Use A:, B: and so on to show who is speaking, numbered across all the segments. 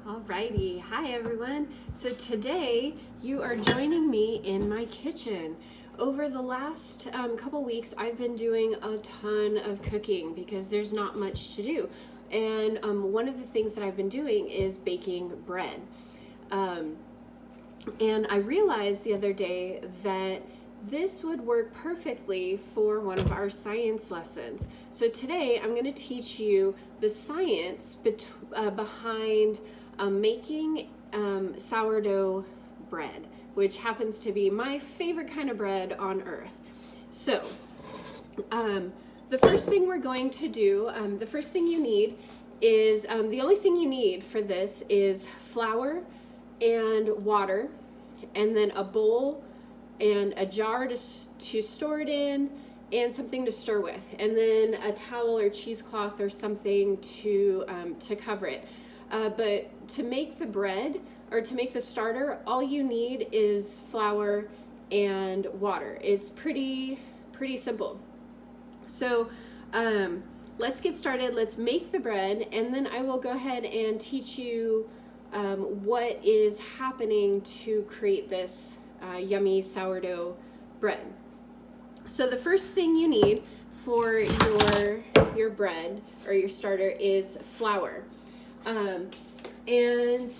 A: Alrighty, hi everyone. So today you are joining me in my kitchen. Over the last couple weeks, I've been doing a ton of cooking because there's not much to do. And one of the things that I've been doing is baking bread. And I realized the other day that this would work perfectly for one of our science lessons. So today I'm going to teach you the science behind making sourdough bread, which happens to be my favorite kind of bread on earth. So the first thing we're going to do, the first thing you need is, the only thing you need for this is flour and water, and then a bowl and a jar to store it in, and something to stir with, and then a towel or cheesecloth or something to cover it. But to make the bread, or to make the starter, all you need is flour and water. It's pretty simple. So let's get started. Let's make the bread, and then I will go ahead and teach you what is happening to create this yummy sourdough bread. So the first thing you need for your bread or your starter is flour. And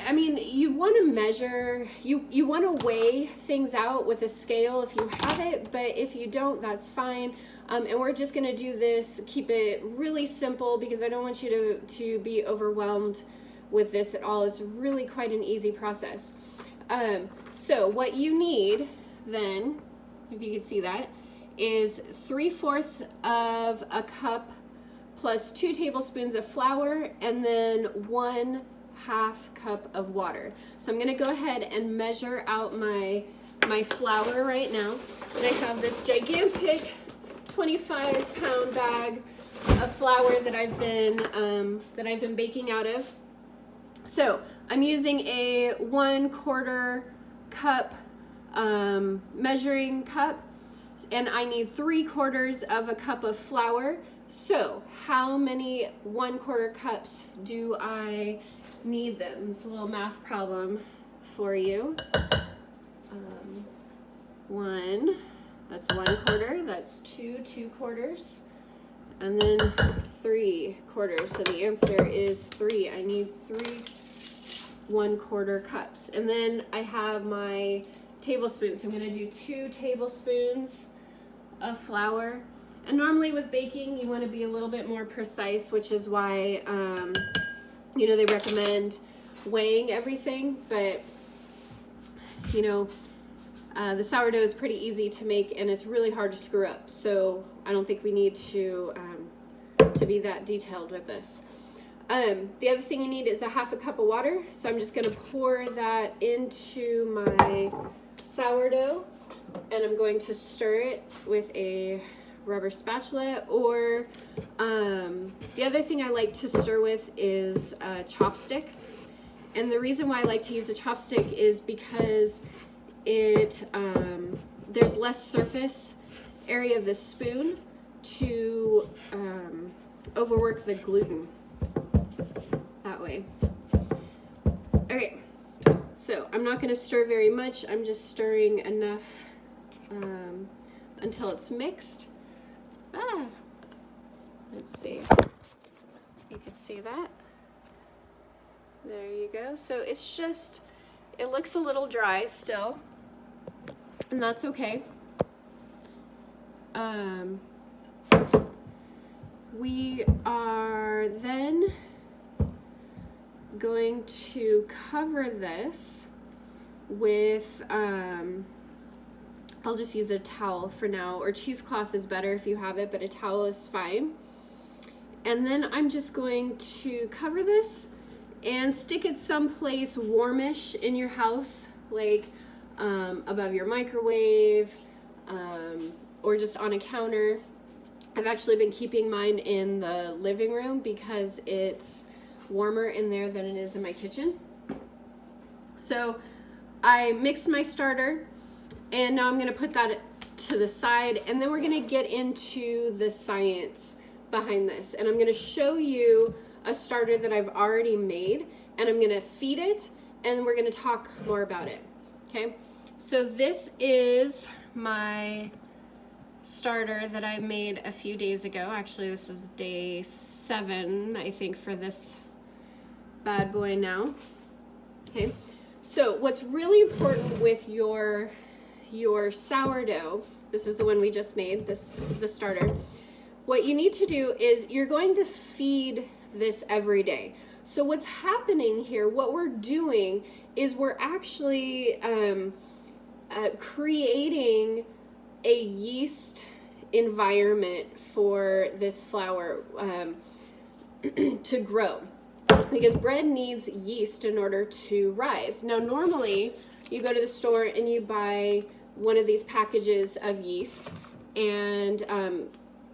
A: I mean, you want to measure, you want to weigh things out with a scale if you have it, but if you don't, that's fine. And we're just going to do this, keep it really simple, because I don't want you to be overwhelmed with this at all. It's really quite an easy process. So what you need then, if you could see that, is 3/4 of a cup plus 2 tablespoons of flour, and then 1/2 cup of water. So I'm gonna go ahead and measure out my flour right now. And I have this gigantic 25-pound bag of flour that I've been baking out of. So I'm using a 1/4 cup measuring cup, and I need 3/4 of a cup of flour. So how many 1/4 cups do I need then? It's a little math problem for you. 1, that's 1/4, that's 2 2/4, and then 3/4. So the answer is 3. I need 3 1/4 cups. And then I have my tablespoons. So I'm going to do 2 tablespoons of flour. And normally with baking, you want to be a little bit more precise, which is why, they recommend weighing everything. But, the sourdough is pretty easy to make, and it's really hard to screw up. So I don't think we need to be that detailed with this. The other thing you need is 1/2 cup of water. So I'm just going to pour that into my sourdough, and I'm going to stir it with a rubber spatula, or the other thing I like to stir with is a chopstick. And the reason why I like to use a chopstick is because there's less surface area of the spoon to overwork the gluten that way. Okay, so I'm not going to stir very much. I'm just stirring enough until it's mixed. Let's see. You can see that. There you go. So it's just, it looks a little dry still, and that's okay. We are then going to cover this with, I'll just use a towel for now, or cheesecloth is better if you have it, but a towel is fine. And then I'm just going to cover this and stick it someplace warmish in your house, like above your microwave, or just on a counter. I've actually been keeping mine in the living room because it's warmer in there than it is in my kitchen. So I mixed my starter, and now I'm going to put that to the side, and then we're going to get into the science behind this. And I'm going to show you a starter that I've already made, and I'm gonna feed it, and we're gonna talk more about it, okay? So this is my starter that I made a few days ago. Actually, this is day 7, I think, for this bad boy now. Okay, so what's really important with your sourdough, this is the one we just made, the starter. What you need to do is you're going to feed this every day. So what's happening here, what we're doing is we're actually creating a yeast environment for this flour to grow, because bread needs yeast in order to rise. Now normally you go to the store and you buy one of these packages of yeast, and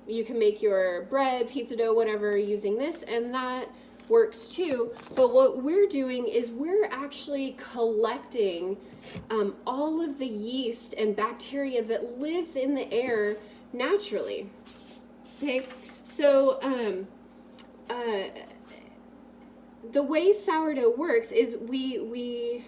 A: you can make your bread, pizza dough, whatever, using this, and that works too. But what we're doing is we're actually collecting all of the yeast and bacteria that lives in the air naturally. Okay, so the way sourdough works is we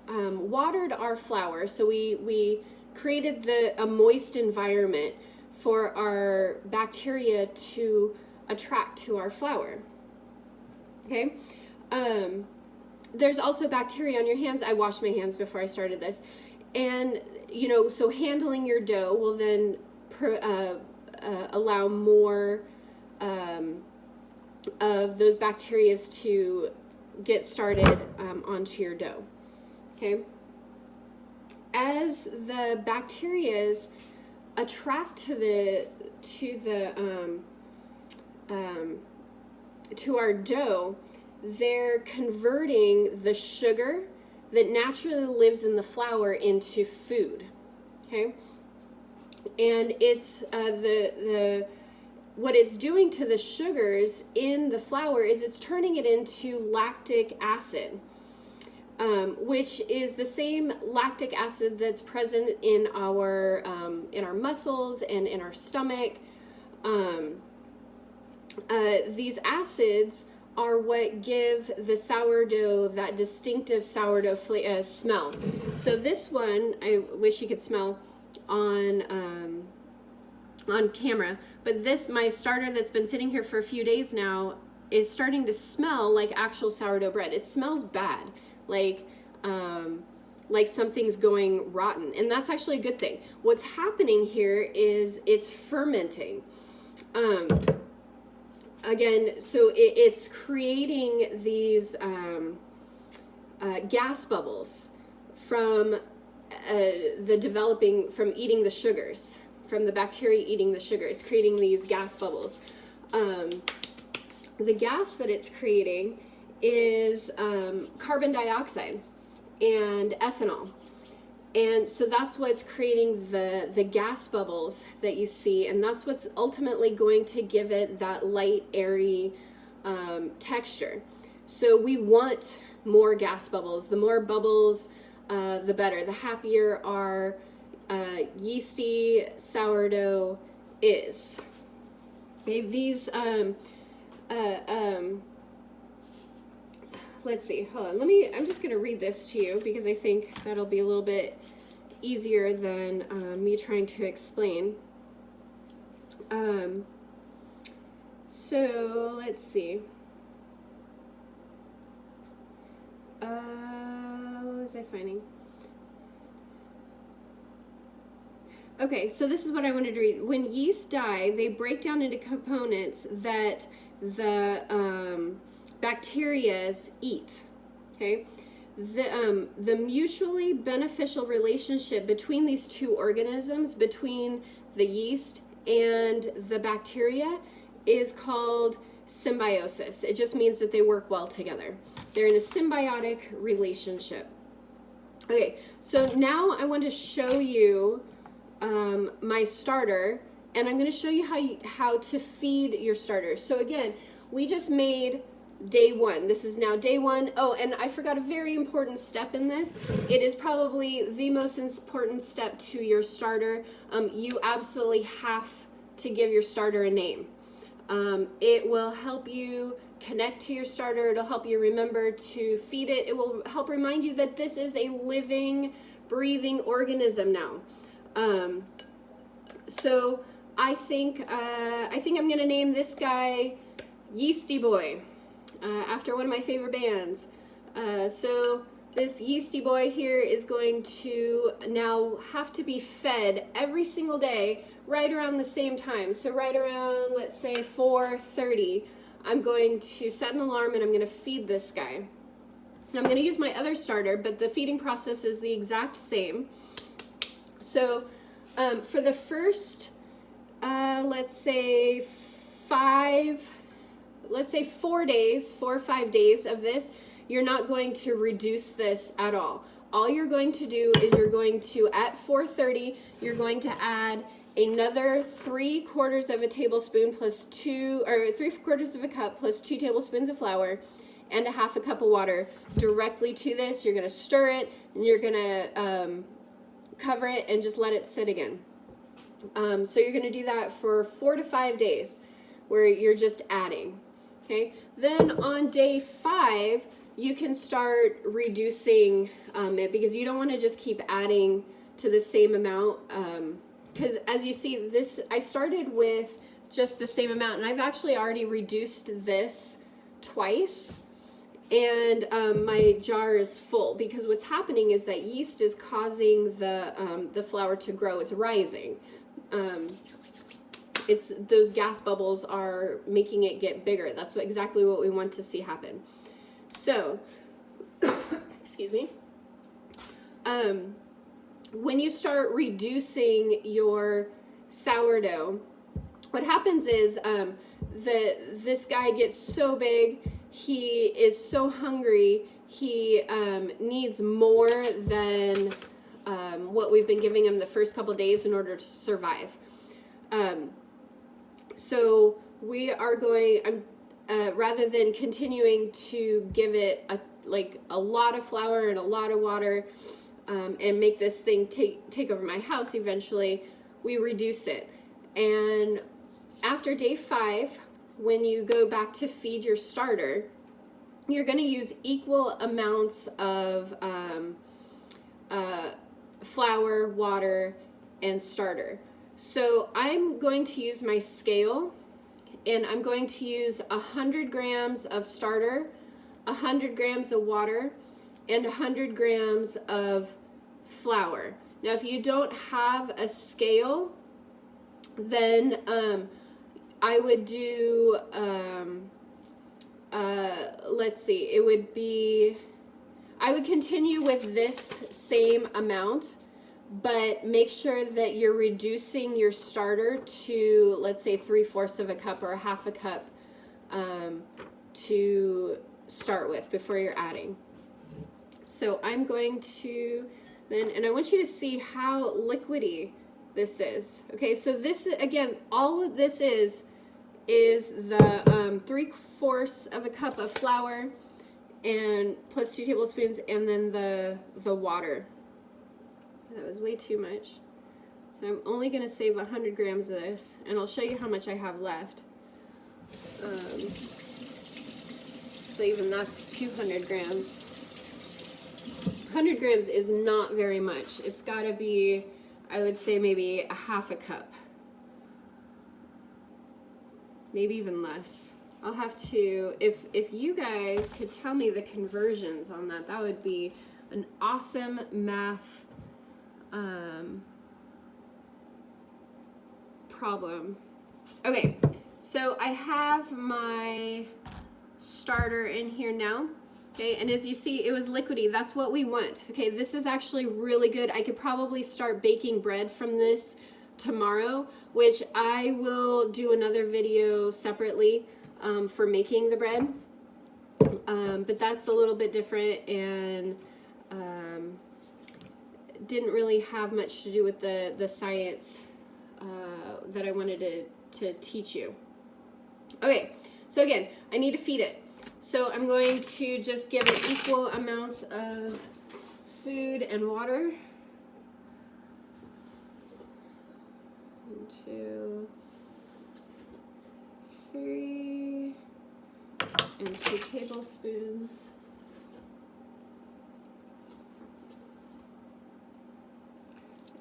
A: watered our flour, so we created a moist environment for our bacteria to attract to our flour. Okay, there's also bacteria on your hands. I washed my hands before I started this, and so handling your dough will then allow more of those bacteria to get started onto your dough. Okay, as the bacteria attract to our dough, they're converting the sugar that naturally lives in the flour into food. Okay, and it's what it's doing to the sugars in the flour is it's turning it into lactic acid, which is the same lactic acid that's present in our muscles and in our stomach. These acids are what give the sourdough that distinctive sourdough smell. So this one, I wish you could smell on camera, but my starter that's been sitting here for a few days now is starting to smell like actual sourdough bread. It smells bad, like something's going rotten, and that's actually a good thing. What's happening here is it's fermenting. Again, so it's creating these gas bubbles from from eating the sugars, from the bacteria eating the sugar. It's creating these gas bubbles. The gas that it's creating is carbon dioxide and ethanol. And so that's what's creating the gas bubbles that you see, and that's what's ultimately going to give it that light, airy texture. So we want more gas bubbles. The more bubbles, the better. The happier our yeasty sourdough is. Okay, these let's see, hold on, I'm just going to read this to you because I think that'll be a little bit easier than me trying to explain. So let's see. What was I finding? Okay, so this is what I wanted to read. When yeast die, they break down into components that the bacteria eat. Okay, the mutually beneficial relationship between these two organisms, between the yeast and the bacteria, is called symbiosis. It just means that they work well together. They're in a symbiotic relationship. Okay, so now I want to show you my starter, and I'm going to show you how to feed your starter. So again, we just made day 1. This is now day 1. Oh, and I forgot a very important step in this. It is probably the most important step to your starter. You absolutely have to give your starter a name. It will help you connect to your starter. It'll help you remember to feed it. It will help remind you that this is a living, breathing organism now. So I think I'm gonna name this guy Yeasty Boy, after one of my favorite bands. So this Yeasty Boy here is going to now have to be fed every single day right around the same time. So right around, let's say 4:30, I'm going to set an alarm and I'm going to feed this guy. I'm going to use my other starter, but the feeding process is the exact same. So for the first, let's say 4 days, 4 or 5 days of this, you're not going to reduce this at all. All you're going to do is you're going to, at 4:30, you're going to add another 3/4 of a tablespoon plus 3/4 of a cup plus 2 tablespoons of flour and a 1/2 cup of water directly to this. You're going to stir it and you're going to cover it and just let it sit again. So you're going to do that for 4 to 5 days where you're just adding. Okay. Then on day 5, you can start reducing it, because you don't want to just keep adding to the same amount. Because as you see, this, I started with just the same amount, and I've actually already reduced this twice, and my jar is full, because what's happening is that yeast is causing the flour to grow. It's rising. It's those gas bubbles are making it get bigger. That's exactly what we want to see happen. So, excuse me. When you start reducing your sourdough, what happens is this guy gets so big, he is so hungry, he needs more than what we've been giving him the first couple days in order to survive. So we are going, rather than continuing to give it a lot of flour and a lot of water, and make this thing take over my house eventually, we reduce it. And after day 5, when you go back to feed your starter, you're going to use equal amounts of flour, water, and starter. So I'm going to use my scale, and I'm going to use 100 grams of starter, 100 grams of water, and 100 grams of flour. Now, if you don't have a scale, then I would do, let's see, it would be, I would continue with this same amount, but make sure that you're reducing your starter to, let's say, 3/4 of a cup or a 1/2 cup to start with before you're adding. So I'm going to then, and I want you to see how liquidy this is. Okay, so this, again, all of this is the 3/4 of a cup of flour and plus 2 tablespoons, and then the water. That was way too much. So I'm only going to save 100 grams of this, and I'll show you how much I have left. So even that's 200 grams. 100 grams is not very much. It's got to be, I would say, maybe a 1/2 cup. Maybe even less. I'll have to, if you guys could tell me the conversions on that, that would be an awesome math problem. Okay, so I have my starter in here now. Okay, and as you see, it was liquidy. That's what we want. Okay, this is actually really good. I could probably start baking bread from this tomorrow, which I will do another video separately for making the bread. But that's a little bit different, and didn't really have much to do with the science that I wanted to teach you. Okay, so again, I need to feed it. So I'm going to just give it equal amounts of food and water. 1, 2, 3. and 2 tablespoons.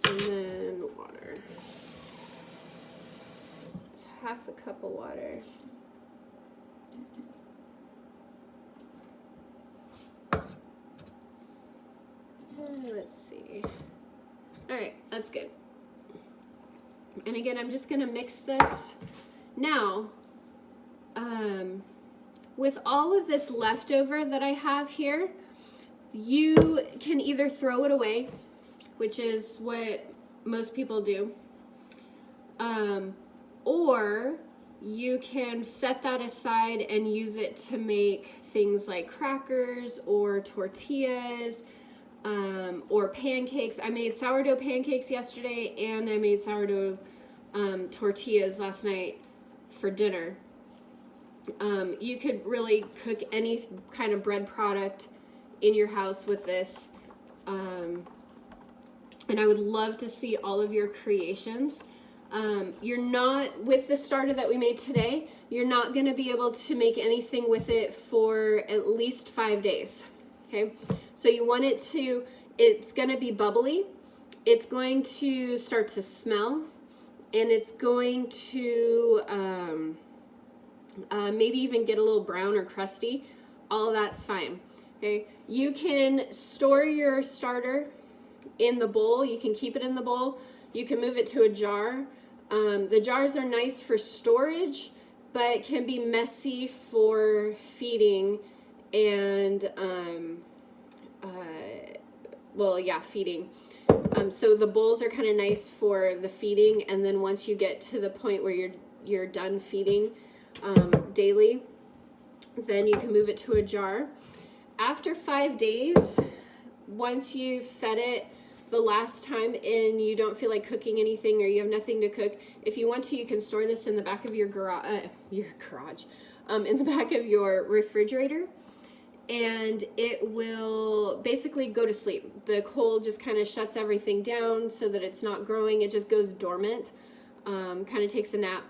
A: And then water. It's half a cup of water. Let's see. All right, that's good. And again, I'm just gonna mix this. Now, with all of this leftover that I have here, you can either throw it away, which is what most people do, or you can set that aside and use it to make things like crackers or tortillas, or pancakes. I made sourdough pancakes yesterday, and I made sourdough tortillas last night for dinner. You could really cook any kind of bread product in your house with this. And I would love to see all of your creations. You're not, with the starter that we made today, you're not going to be able to make anything with it for at least 5 days. Okay, so you want it to, it's going to be bubbly, it's going to start to smell, and it's going to maybe even get a little brown or crusty. All of that's fine. Okay, you can store your starter in the bowl. You can keep it in the bowl. You can move it to a jar. The jars are nice for storage, but can be messy for feeding and feeding. So the bowls are kind of nice for the feeding, and then once you get to the point where you're done feeding daily, then you can move it to a jar. After 5 days, once you've fed it the last time and you don't feel like cooking anything or you have nothing to cook, if you want to, you can store this in the back of your garage, in the back of your refrigerator, and it will basically go to sleep. The cold just kind of shuts everything down so that it's not growing. It just goes dormant, kind of takes a nap.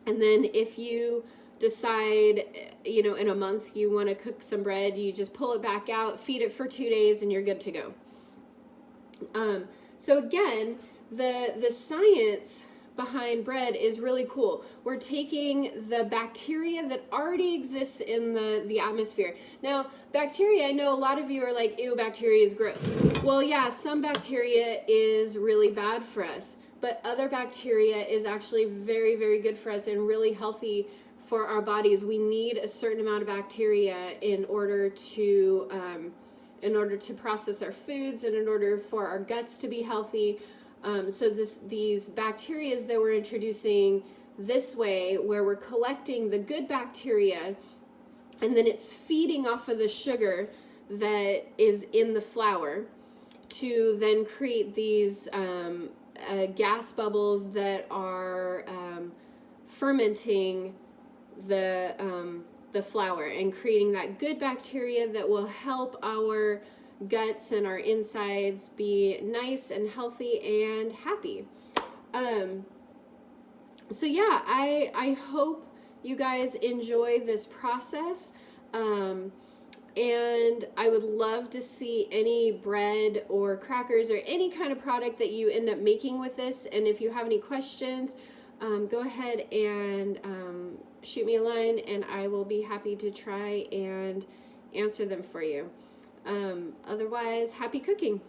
A: And then if you decide, in a month you want to cook some bread, you just pull it back out, feed it for 2 days, and you're good to go. So again, the science behind bread is really cool. We're taking the bacteria that already exists in the atmosphere. Now, bacteria, I know a lot of you are like, ew, bacteria is gross. Well, yeah, some bacteria is really bad for us, but other bacteria is actually very, very good for us and really healthy for our bodies. We need a certain amount of bacteria in order to process our foods and in order for our guts to be healthy. So these bacteria that we're introducing this way, where we're collecting the good bacteria, and then it's feeding off of the sugar that is in the flour to then create these gas bubbles that are fermenting the flour and creating that good bacteria that will help our guts and our insides be nice and healthy and happy. So yeah, I hope you guys enjoy this process. And I would love to see any bread or crackers or any kind of product that you end up making with this. And if you have any questions, go ahead and shoot me a line, and I will be happy to try and answer them for you. Otherwise, happy cooking.